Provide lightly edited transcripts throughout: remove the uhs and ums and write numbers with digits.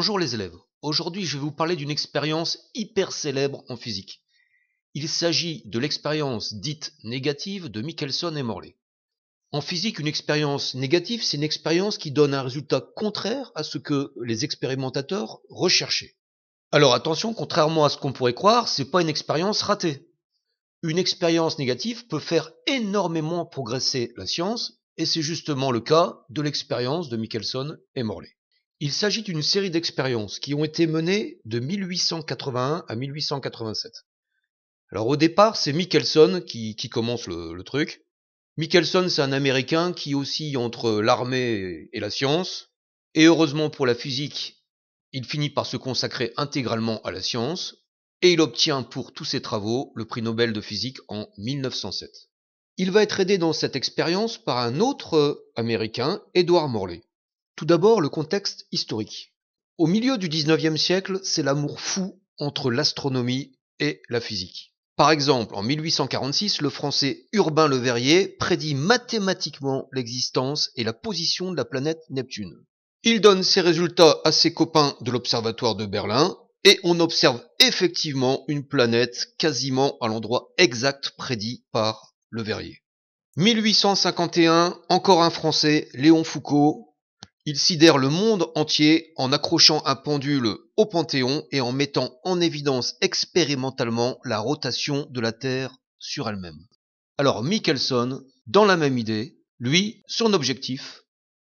Bonjour les élèves, aujourd'hui je vais vous parler d'une expérience hyper célèbre en physique. Il s'agit de l'expérience dite négative de Michelson et Morley. En physique, une expérience négative, c'est une expérience qui donne un résultat contraire à ce que les expérimentateurs recherchaient. Alors attention, contrairement à ce qu'on pourrait croire, c'est pas une expérience ratée. Une expérience négative peut faire énormément progresser la science, et c'est justement le cas de l'expérience de Michelson et Morley. Il s'agit d'une série d'expériences qui ont été menées de 1881 à 1887. Alors au départ, c'est Michelson qui commence le truc. Michelson, c'est un Américain qui oscille entre l'armée et la science. Et heureusement pour la physique, il finit par se consacrer intégralement à la science. Et il obtient pour tous ses travaux le prix Nobel de physique en 1907. Il va être aidé dans cette expérience par un autre Américain, Edward Morley. Tout d'abord, le contexte historique. Au milieu du XIXe siècle, c'est l'amour fou entre l'astronomie et la physique. Par exemple, en 1846, le français Urbain Le Verrier prédit mathématiquement l'existence et la position de la planète Neptune. Il donne ses résultats à ses copains de l'Observatoire de Berlin, et on observe effectivement une planète quasiment à l'endroit exact prédit par Le Verrier. 1851, encore un Français, Léon Foucault. Il sidère le monde entier en accrochant un pendule au Panthéon et en mettant en évidence expérimentalement la rotation de la Terre sur elle-même. Alors Michelson, dans la même idée, lui, son objectif,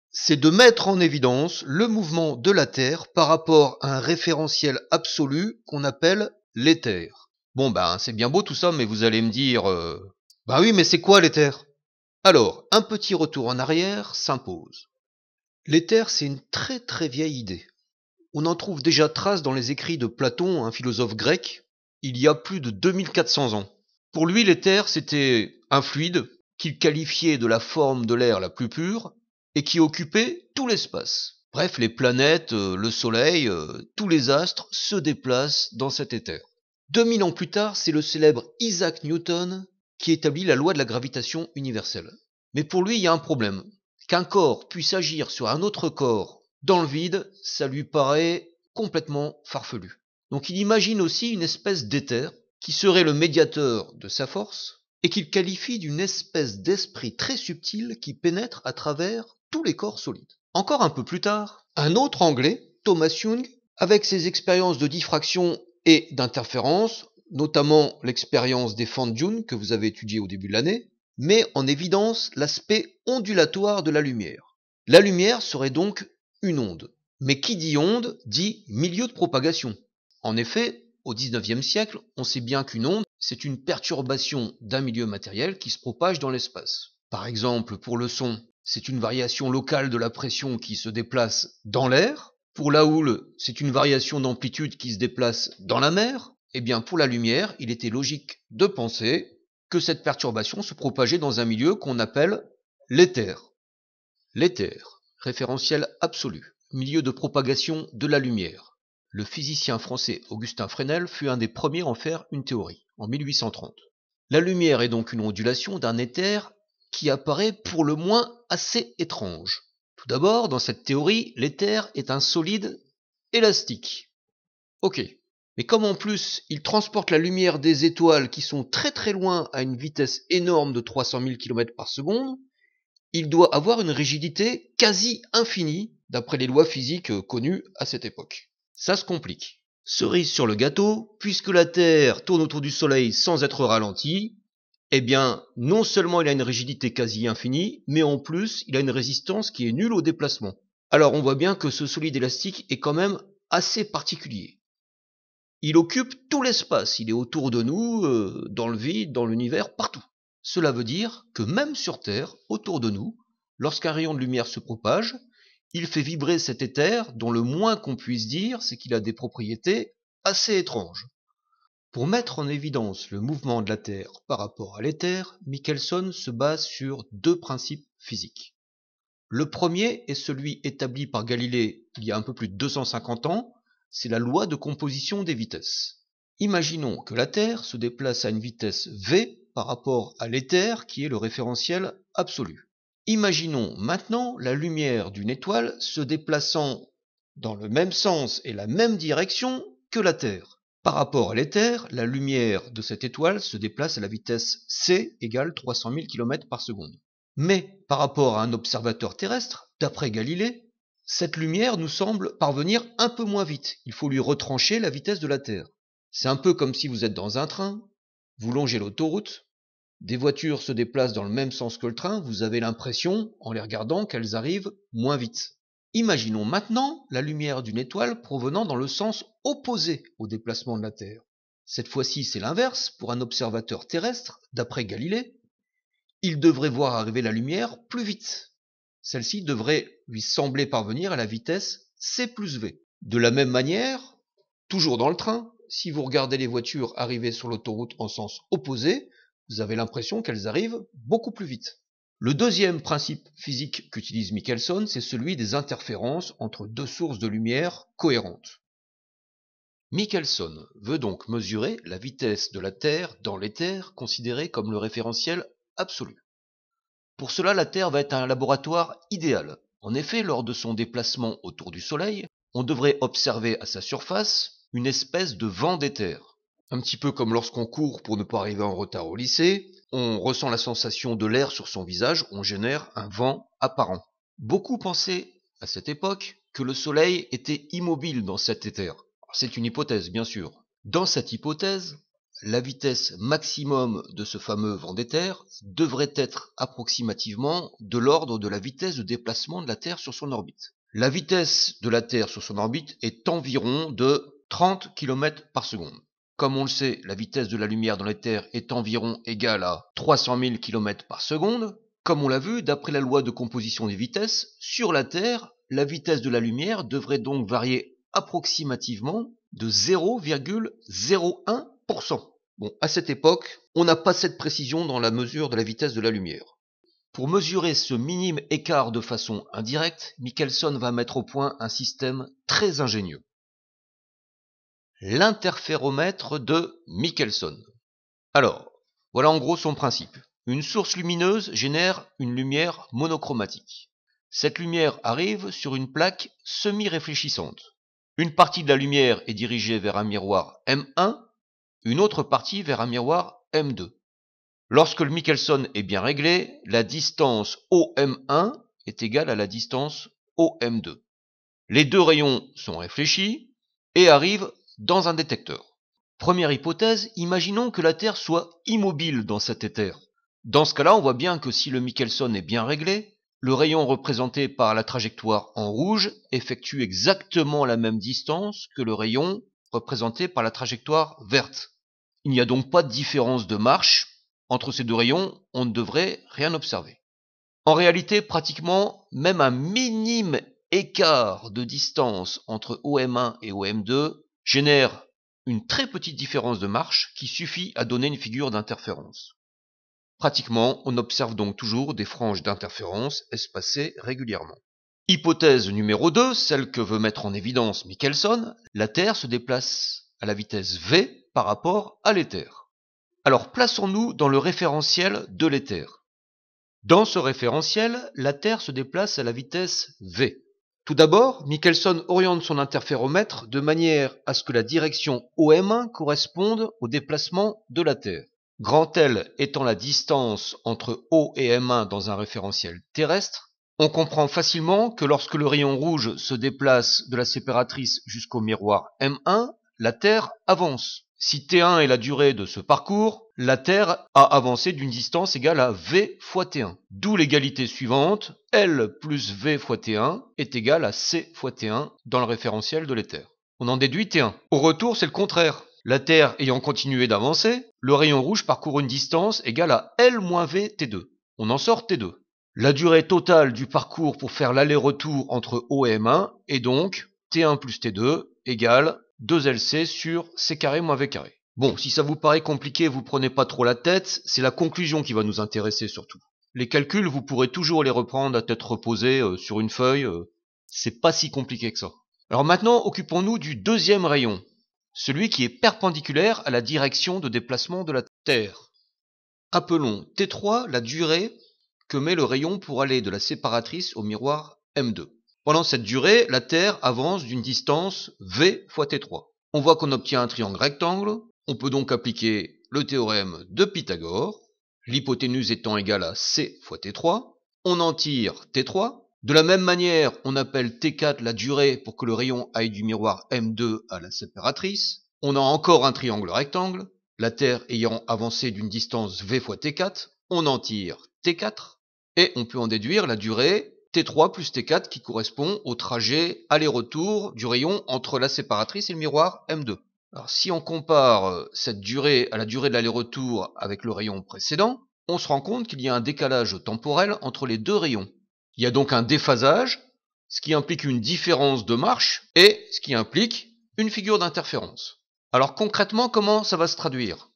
c'est de mettre en évidence le mouvement de la Terre par rapport à un référentiel absolu qu'on appelle l'éther. Bon c'est bien beau tout ça, mais vous allez me dire, oui, mais c'est quoi l'éther? Alors, un petit retour en arrière s'impose. L'éther, c'est une très très vieille idée. On en trouve déjà trace dans les écrits de Platon, un philosophe grec, il y a plus de 2400 ans. Pour lui, l'éther, c'était un fluide qu'il qualifiait de la forme de l'air la plus pure et qui occupait tout l'espace. Bref, les planètes, le soleil, tous les astres se déplacent dans cet éther. 2000 ans plus tard, c'est le célèbre Isaac Newton qui établit la loi de la gravitation universelle. Mais pour lui, il y a un problème. Qu'un corps puisse agir sur un autre corps dans le vide, ça lui paraît complètement farfelu. Donc il imagine aussi une espèce d'éther qui serait le médiateur de sa force et qu'il qualifie d'une espèce d'esprit très subtil qui pénètre à travers tous les corps solides. Encore un peu plus tard, un autre Anglais, Thomas Young, avec ses expériences de diffraction et d'interférence, notamment l'expérience des fans Dune que vous avez étudié au début de l'année, met en évidence l'aspect ondulatoire de la lumière. La lumière serait donc une onde. Mais qui dit onde dit milieu de propagation. En effet, au XIXe siècle, on sait bien qu'une onde, c'est une perturbation d'un milieu matériel qui se propage dans l'espace. Par exemple, pour le son, c'est une variation locale de la pression qui se déplace dans l'air. Pour la houle, c'est une variation d'amplitude qui se déplace dans la mer. Eh bien, pour la lumière, il était logique de penser que cette perturbation se propageait dans un milieu qu'on appelle l'éther. L'éther, référentiel absolu, milieu de propagation de la lumière. Le physicien français Augustin Fresnel fut un des premiers à en faire une théorie, en 1830. La lumière est donc une ondulation d'un éther qui apparaît pour le moins assez étrange. Tout d'abord, dans cette théorie, l'éther est un solide élastique. Ok. Mais comme en plus il transporte la lumière des étoiles qui sont très très loin à une vitesse énorme de 300 000 km par seconde, il doit avoir une rigidité quasi infinie d'après les lois physiques connues à cette époque. Ça se complique. Cerise sur le gâteau, puisque la Terre tourne autour du Soleil sans être ralentie, eh bien non seulement il a une rigidité quasi infinie, mais en plus il a une résistance qui est nulle au déplacement. Alors on voit bien que ce solide élastique est quand même assez particulier. Il occupe tout l'espace, il est autour de nous, dans le vide, dans l'univers, partout. Cela veut dire que même sur Terre, autour de nous, lorsqu'un rayon de lumière se propage, il fait vibrer cet éther dont le moins qu'on puisse dire, c'est qu'il a des propriétés assez étranges. Pour mettre en évidence le mouvement de la Terre par rapport à l'éther, Michelson se base sur deux principes physiques. Le premier est celui établi par Galilée il y a un peu plus de 250 ans, c'est la loi de composition des vitesses. Imaginons que la Terre se déplace à une vitesse v par rapport à l'éther qui est le référentiel absolu. Imaginons maintenant la lumière d'une étoile se déplaçant dans le même sens et la même direction que la Terre. Par rapport à l'éther, la lumière de cette étoile se déplace à la vitesse c égale 300 000 km par seconde. Mais par rapport à un observateur terrestre, d'après Galilée, cette lumière nous semble parvenir un peu moins vite. Il faut lui retrancher la vitesse de la Terre. C'est un peu comme si vous êtes dans un train, vous longez l'autoroute, des voitures se déplacent dans le même sens que le train, vous avez l'impression, en les regardant, qu'elles arrivent moins vite. Imaginons maintenant la lumière d'une étoile provenant dans le sens opposé au déplacement de la Terre. Cette fois-ci, c'est l'inverse pour un observateur terrestre, d'après Galilée. Il devrait voir arriver la lumière plus vite. Celle-ci devrait lui sembler parvenir à la vitesse c plus v. De la même manière, toujours dans le train, si vous regardez les voitures arriver sur l'autoroute en sens opposé, vous avez l'impression qu'elles arrivent beaucoup plus vite. Le deuxième principe physique qu'utilise Michelson, c'est celui des interférences entre deux sources de lumière cohérentes. Michelson veut donc mesurer la vitesse de la Terre dans l'éther considéré comme le référentiel absolu. Pour cela, la Terre va être un laboratoire idéal. En effet, lors de son déplacement autour du Soleil, on devrait observer à sa surface une espèce de vent d'éther. Un petit peu comme lorsqu'on court pour ne pas arriver en retard au lycée, on ressent la sensation de l'air sur son visage, on génère un vent apparent. Beaucoup pensaient, à cette époque, que le Soleil était immobile dans cet éther. C'est une hypothèse, bien sûr. Dans cette hypothèse, la vitesse maximum de ce fameux vent d'éther devrait être approximativement de l'ordre de la vitesse de déplacement de la Terre sur son orbite. La vitesse de la Terre sur son orbite est environ de 30 km par seconde. Comme on le sait, la vitesse de la lumière dans l'éther est environ égale à 300 000 km par seconde. Comme on l'a vu, d'après la loi de composition des vitesses, sur la Terre, la vitesse de la lumière devrait donc varier approximativement de 0,01%. Bon, à cette époque, on n'a pas cette précision dans la mesure de la vitesse de la lumière. Pour mesurer ce minime écart de façon indirecte, Michelson va mettre au point un système très ingénieux. L'interféromètre de Michelson. Alors, voilà en gros son principe. Une source lumineuse génère une lumière monochromatique. Cette lumière arrive sur une plaque semi-réfléchissante. Une partie de la lumière est dirigée vers un miroir M1, une autre partie vers un miroir M2. Lorsque le Michelson est bien réglé, la distance OM1 est égale à la distance OM2. Les deux rayons sont réfléchis et arrivent dans un détecteur. Première hypothèse, imaginons que la Terre soit immobile dans cet éther. Dans ce cas-là, on voit bien que si le Michelson est bien réglé, le rayon représenté par la trajectoire en rouge effectue exactement la même distance que le rayon représenté par la trajectoire verte. Il n'y a donc pas de différence de marche. Entre ces deux rayons, on ne devrait rien observer. En réalité, pratiquement, même un minime écart de distance entre OM1 et OM2 génère une très petite différence de marche qui suffit à donner une figure d'interférence. Pratiquement, on observe donc toujours des franges d'interférence espacées régulièrement. Hypothèse numéro 2, celle que veut mettre en évidence Michelson, la Terre se déplace à la vitesse v par rapport à l'éther. Alors plaçons-nous dans le référentiel de l'éther. Dans ce référentiel, la Terre se déplace à la vitesse v. Tout d'abord, Michelson oriente son interféromètre de manière à ce que la direction OM1 corresponde au déplacement de la Terre. Grand L étant la distance entre O et M1 dans un référentiel terrestre, on comprend facilement que lorsque le rayon rouge se déplace de la séparatrice jusqu'au miroir M1, la Terre avance. Si T1 est la durée de ce parcours, la Terre a avancé d'une distance égale à V fois T1. D'où l'égalité suivante, L plus V fois T1 est égal à C fois T1 dans le référentiel de l'éther. On en déduit T1. Au retour, c'est le contraire. La Terre ayant continué d'avancer, le rayon rouge parcourt une distance égale à L moins V T2. On en sort T2. La durée totale du parcours pour faire l'aller-retour entre O et M1 est donc T1 plus T2 égale 2LC sur C carré moins V carré. Bon, si ça vous paraît compliqué, vous prenez pas trop la tête, c'est la conclusion qui va nous intéresser surtout. Les calculs, vous pourrez toujours les reprendre à tête reposée sur une feuille, c'est pas si compliqué que ça. Alors maintenant, occupons-nous du deuxième rayon, celui qui est perpendiculaire à la direction de déplacement de la Terre. Appelons T3 la durée que met le rayon pour aller de la séparatrice au miroir M2. Pendant cette durée, la Terre avance d'une distance v fois t3. On voit qu'on obtient un triangle rectangle. On peut donc appliquer le théorème de Pythagore, l'hypoténuse étant égale à c fois t3. On en tire t3. De la même manière, on appelle t4 la durée pour que le rayon aille du miroir M2 à la séparatrice. On a encore un triangle rectangle. La Terre ayant avancé d'une distance v fois t4, on en tire t4. Et on peut en déduire la durée T3 plus T4 qui correspond au trajet aller-retour du rayon entre la séparatrice et le miroir M2. Alors si on compare cette durée à la durée de l'aller-retour avec le rayon précédent, on se rend compte qu'il y a un décalage temporel entre les deux rayons. Il y a donc un déphasage, ce qui implique une différence de marche et ce qui implique une figure d'interférence. Alors concrètement, comment ça va se traduire ?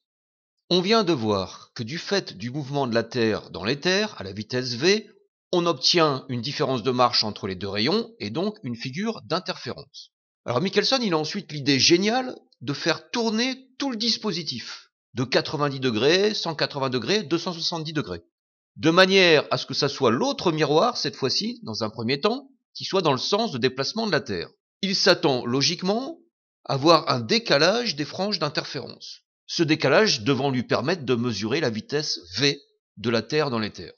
On vient de voir que du fait du mouvement de la Terre dans l'éther, à la vitesse v, on obtient une différence de marche entre les deux rayons et donc une figure d'interférence. Alors Michelson, il a ensuite l'idée géniale de faire tourner tout le dispositif, de 90 degrés, 180 degrés, 270 degrés, de manière à ce que ça soit l'autre miroir, cette fois-ci, dans un premier temps, qui soit dans le sens de déplacement de la Terre. Il s'attend logiquement à avoir un décalage des franges d'interférence. Ce décalage devant lui permettre de mesurer la vitesse v de la Terre dans l'éther.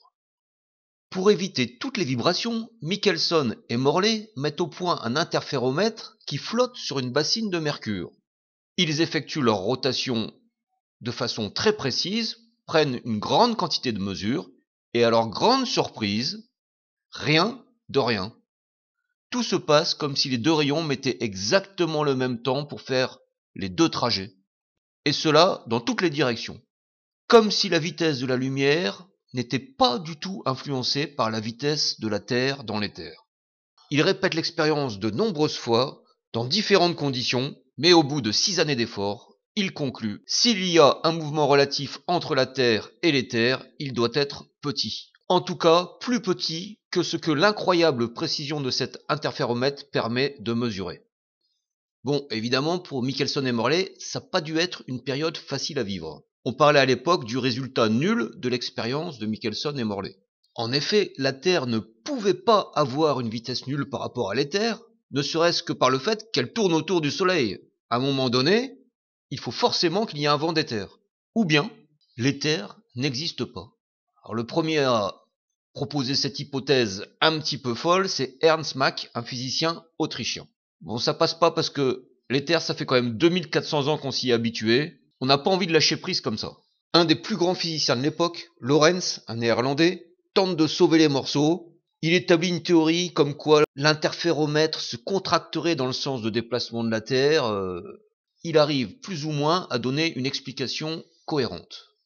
Pour éviter toutes les vibrations, Michelson et Morley mettent au point un interféromètre qui flotte sur une bassine de mercure. Ils effectuent leur rotation de façon très précise, prennent une grande quantité de mesures, et à leur grande surprise, rien de rien. Tout se passe comme si les deux rayons mettaient exactement le même temps pour faire les deux trajets. Et cela dans toutes les directions. Comme si la vitesse de la lumière n'était pas du tout influencée par la vitesse de la Terre dans l'éther. Il répète l'expérience de nombreuses fois, dans différentes conditions, mais au bout de 6 années d'efforts, il conclut: s'il y a un mouvement relatif entre la Terre et l'éther, il doit être petit. En tout cas, plus petit que ce que l'incroyable précision de cet interféromètre permet de mesurer. Bon, évidemment, pour Michelson et Morley, ça n'a pas dû être une période facile à vivre. On parlait à l'époque du résultat nul de l'expérience de Michelson et Morley. En effet, la Terre ne pouvait pas avoir une vitesse nulle par rapport à l'éther, ne serait-ce que par le fait qu'elle tourne autour du Soleil. À un moment donné, il faut forcément qu'il y ait un vent d'éther. Ou bien, l'éther n'existe pas. Alors le premier à proposer cette hypothèse un petit peu folle, c'est Ernst Mach, un physicien autrichien. Bon, ça passe pas parce que l'éther, ça fait quand même 2400 ans qu'on s'y est habitué. On n'a pas envie de lâcher prise comme ça. Un des plus grands physiciens de l'époque, Lorentz, un néerlandais, tente de sauver les morceaux. Il établit une théorie comme quoi l'interféromètre se contracterait dans le sens de déplacement de la Terre. Il arrive plus ou moins à donner une explication cohérente.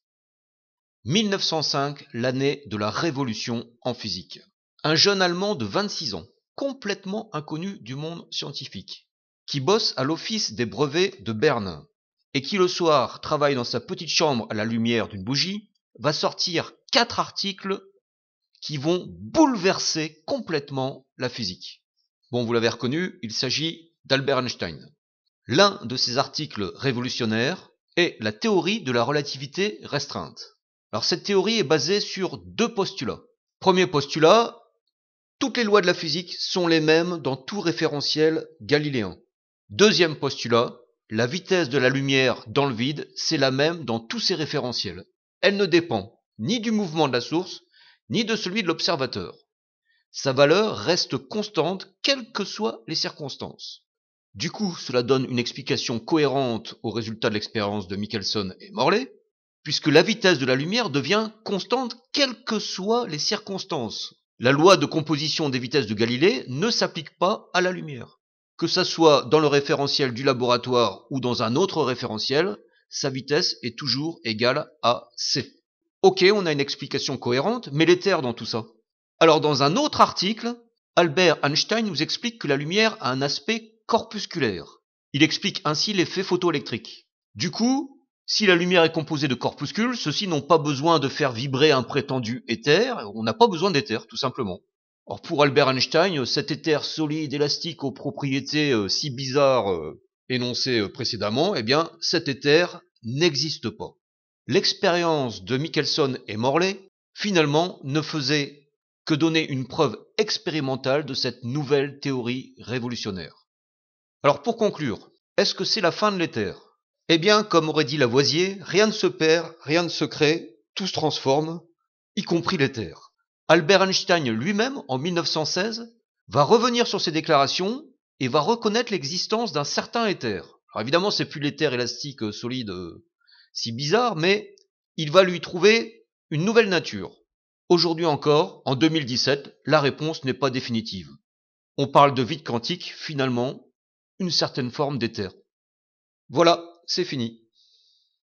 1905, l'année de la révolution en physique. Un jeune Allemand de 26 ans, complètement inconnu du monde scientifique, qui bosse à l'office des brevets de Berne, et qui le soir travaille dans sa petite chambre à la lumière d'une bougie, va sortir 4 articles qui vont bouleverser complètement la physique. Bon, vous l'avez reconnu, il s'agit d'Albert Einstein. L'un de ces articles révolutionnaires est la théorie de la relativité restreinte. Alors cette théorie est basée sur 2 postulats. Premier postulat, toutes les lois de la physique sont les mêmes dans tout référentiel galiléen. Deuxième postulat, la vitesse de la lumière dans le vide, c'est la même dans tous ces référentiels. Elle ne dépend ni du mouvement de la source, ni de celui de l'observateur. Sa valeur reste constante, quelles que soient les circonstances. Du coup, cela donne une explication cohérente aux résultats de l'expérience de Michelson et Morley, puisque la vitesse de la lumière devient constante quelles que soient les circonstances. La loi de composition des vitesses de Galilée ne s'applique pas à la lumière. Que ça soit dans le référentiel du laboratoire ou dans un autre référentiel, sa vitesse est toujours égale à c. Ok, on a une explication cohérente, mais l'éther dans tout ça. Alors dans un autre article, Albert Einstein nous explique que la lumière a un aspect corpusculaire. Il explique ainsi l'effet photoélectrique. Du coup, si la lumière est composée de corpuscules, ceux-ci n'ont pas besoin de faire vibrer un prétendu éther, on n'a pas besoin d'éther, tout simplement. Or pour Albert Einstein, cet éther solide, élastique aux propriétés si bizarres énoncées précédemment, eh bien cet éther n'existe pas. L'expérience de Michelson et Morley, finalement, ne faisait que donner une preuve expérimentale de cette nouvelle théorie révolutionnaire. Alors pour conclure, est-ce que c'est la fin de l'éther? Eh bien, comme aurait dit Lavoisier, rien ne se perd, rien ne se crée, tout se transforme, y compris l'éther. Albert Einstein lui-même, en 1916, va revenir sur ses déclarations et va reconnaître l'existence d'un certain éther. Alors évidemment, c'est plus l'éther élastique solide si bizarre, mais il va lui trouver une nouvelle nature. Aujourd'hui encore, en 2017, la réponse n'est pas définitive. On parle de vide quantique, finalement, une certaine forme d'éther. Voilà, c'est fini.